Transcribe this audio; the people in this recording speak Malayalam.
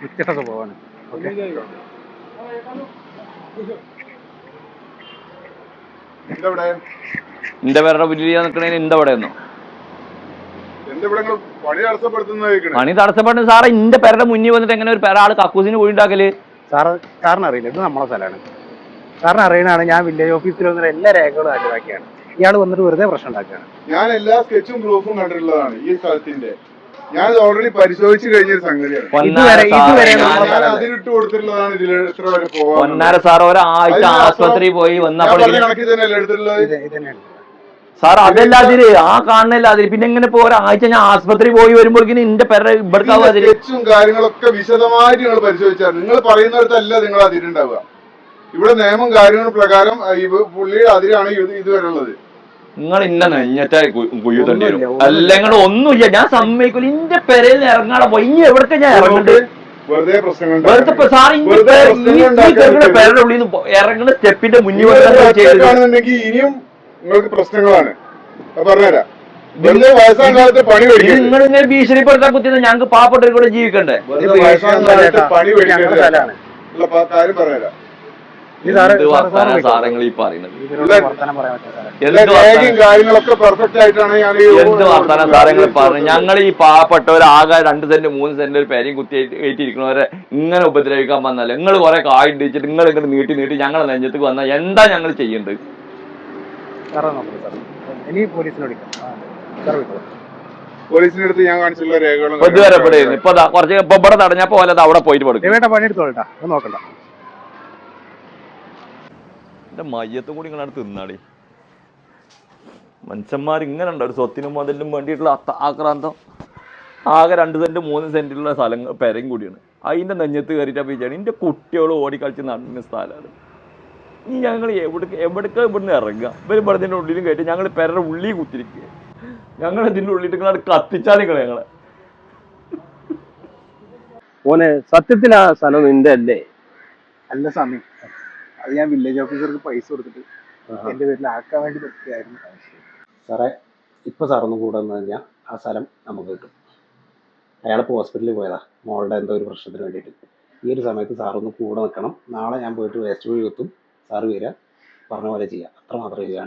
വൃത്തികെട്ട സ്വഭാവമാണ്. എന്റെ പേരുടെ പുല്ലിയ നിൽക്കണേന് എന്റെ അവിടെ ഒന്നോ പണി തടസ്സപ്പെടുന്ന സാറേ എന്റെ പേരുടെ മുന്നിൽ വന്നിട്ട് എങ്ങനെ ഒരു ഒരാൾ കക്കൂസിന് പോയി ഉണ്ടാക്കല്? സാറിന് അറിയില്ല, ഇത് നമ്മളെ സ്ഥലമാണ്. സാറിന് അറിയണതാണ്. ഞാൻ വില്ലേജ് ഓഫീസിൽ വന്നിട്ട് എല്ലാ രേഖകളും ഹാജരാക്കിയാണ്. ഇയാൾ വന്നിട്ട് വെറുതെ പ്രശ്നം ഉണ്ടാക്കുകയാണ്. ഞാൻ എല്ലാ സ്കെച്ചും പ്രൂഫും കണ്ടിട്ടുള്ളതാണ് ഈ സ്ഥലത്തിന്റെ. ഞാൻ ഓൾറെഡി പരിശോധിച്ചു കഴിഞ്ഞൊരു സംഗതിയാണ്. അതിലിട്ട് കൊടുത്തിട്ടുള്ളതാണ്. ഇതിൽ എത്ര വരെ പൊന്നാര സാർ ഒരാഴ്ച ആശുപത്രി പോയി വന്നപ്പോൾ കണക്കി തന്നെയല്ലേ എടുത്തിട്ടുള്ളത്? സാർ അതല്ല അതില് ആ കാണുന്നില്ല അതില്. പിന്നെ എങ്ങനെ ഇപ്പൊ ഒരാഴ്ച ഞാൻ ആശുപത്രി പോയി വരുമ്പോഴേക്കും എന്റെ പേരുടെ ഇവിടുത്തെ സ്കെച്ചും കാര്യങ്ങളൊക്കെ വിശദമായിട്ട് നിങ്ങൾ പരിശോധിച്ചാൽ നിങ്ങൾ പറയുന്നിടത്തല്ല നിങ്ങൾ അതിരുണ്ടാവുക. ഇവിടെ നിയമം കാര്യങ്ങൾ പ്രകാരം പുള്ളിയുടെ അതിരാണ് ഇത് വരുള്ളത്. നിങ്ങൾ ഇന്ന നെഞ്ഞറ്റ കുയ്യുതണ്ടി വരും. അല്ലെങ്കിൽ ഒന്നുമില്ല, ഞാൻ സമ്മതിക്കില്ല. ഇന്റെ പെരയിൽ ഇറങ്ങാതെ പോയി ഇനി എവിടേക്ക് ഞാൻ ഇറങ്ങുന്നുണ്ട്? വെറുതെ പ്രശ്നങ്ങൾ പേരുടെ ഉള്ളിൽ നിന്ന് ഇറങ്ങുന്ന സ്റ്റെപ്പിന്റെ മുന്നിൽ ഇനിയും നിങ്ങൾക്ക് പ്രശ്നങ്ങളാണ്. പറഞ്ഞുതരാം. വയസ്സാം കാലത്ത് പണി നിങ്ങൾ ഇങ്ങനെ ഭീഷണിപ്പെടുത്താൻ കുത്തിയത് ഞങ്ങൾക്ക് പാവപ്പെട്ടവർ കൂടെ ജീവിക്കണ്ടേ? വയസ്സാം കാലത്ത് പണി മേടിക്കേണ്ട കാര്യം പറഞ്ഞുതരാം. സാറങ്ങൾ ഈ പറയുന്നത് കാര്യങ്ങളൊക്കെ പെർഫെക്റ്റ് ആയിട്ടാണ് ഞാൻ എന്ത് വർത്താനം സാറങ്ങൾ പറഞ്ഞു. ഞങ്ങൾ ഈ പാവപ്പെട്ടവരാകെ 2 സെന്റ് 3 സെന്റ് ഒരു പേരെയും കുത്തി ഏറ്റിരിക്കണവരെ ഇങ്ങനെ ഉപദ്രവിക്കാൻ വന്നല്ലേ? നിങ്ങൾ കുറെ കായ് ഇടിച്ചിട്ട് നിങ്ങൾ ഇങ്ങനെ നീട്ടി ഞങ്ങളെ നെഞ്ചത്തേക്ക് വന്നാൽ എന്താ ഞങ്ങൾ ചെയ്യേണ്ടത്? പോലീസിന്റെ അടുത്ത് ഞാൻ കാണിച്ചുള്ള രേഖകളും ഇതുവരെ ഇവിടെ ഇപ്പൊ കുറച്ച് ഇപ്പൊ ഇവിടെ തടഞ്ഞപ്പോ പോലെ അവിടെ പോയിട്ട് പഠിക്കും. പണിയെടുത്തോളട്ടാ, നോക്കണ്ട. എന്റെ മയ്യത്തും കൂടി ഇങ്ങനെ തിന്നാടി. മനുഷ്യന്മാർ ഇങ്ങനെ ഉണ്ട്, ഒരു സ്വത്തിനും മുതലിനും വേണ്ടിയിട്ടുള്ള ആക്രാന്തം. ആകെ 2 സെന്റ് 3 സെന്റിലുള്ള സ്ഥലങ്ങൾ പെരയും കൂടിയാണ്. അതിന്റെ നെഞ്ഞത്ത് കയറിയിട്ടാ പിച്ചാണ്. എന്റെ കുട്ടികൾ ഓടിക്കളിച്ച് നടന്ന സ്ഥലമാണ്. ഇനി ഞങ്ങൾ എവിടേക്ക് ഇവിടുന്ന് ഇറങ്ങുക? ഇവർ ഇവിടുത്തെ ഉള്ളിലും കയറ്റി ഞങ്ങൾ പെരയുടെ ഉള്ളിൽ കുത്തിരിക്കുക. ഞങ്ങൾ ഇതിന്റെ ഉള്ളിട്ട് നിങ്ങൾ കത്തിച്ചാൽ നിങ്ങളെ ഞങ്ങളെ മോനെ സത്യത്തിൽ ആ സ്ഥലം നിന്റെ അല്ലേ? അല്ല സ്വാമി, അത് ഞാൻ വില്ലേജ് ഓഫീസർക്ക് പൈസ കൊടുത്തിട്ട് എന്റെ പേരിൽ ആക്കാൻ വേണ്ടി പറ്റിയായിരുന്നു. സാറേ, ഇപ്പൊ സാറൊന്നും കൂടെ വന്നു കഴിഞ്ഞാൽ ആ സ്ഥലം നമുക്ക് കിട്ടും. അയാളിപ്പോൾ ഹോസ്പിറ്റലിൽ പോയതാ മോളുടെ എന്തോ ഒരു പ്രശ്നത്തിന് വേണ്ടിയിട്ട്. ഈ ഒരു സമയത്ത് സാറൊന്ന് കൂടെ നിൽക്കണം. നാളെ ഞാൻ പോയിട്ട് വേസ്റ്റ് വഴി എത്തും. സാറ് വരിക, പറഞ്ഞ പോലെ ചെയ്യാം. അത്ര മാത്രമേ ചെയ്യാൻ.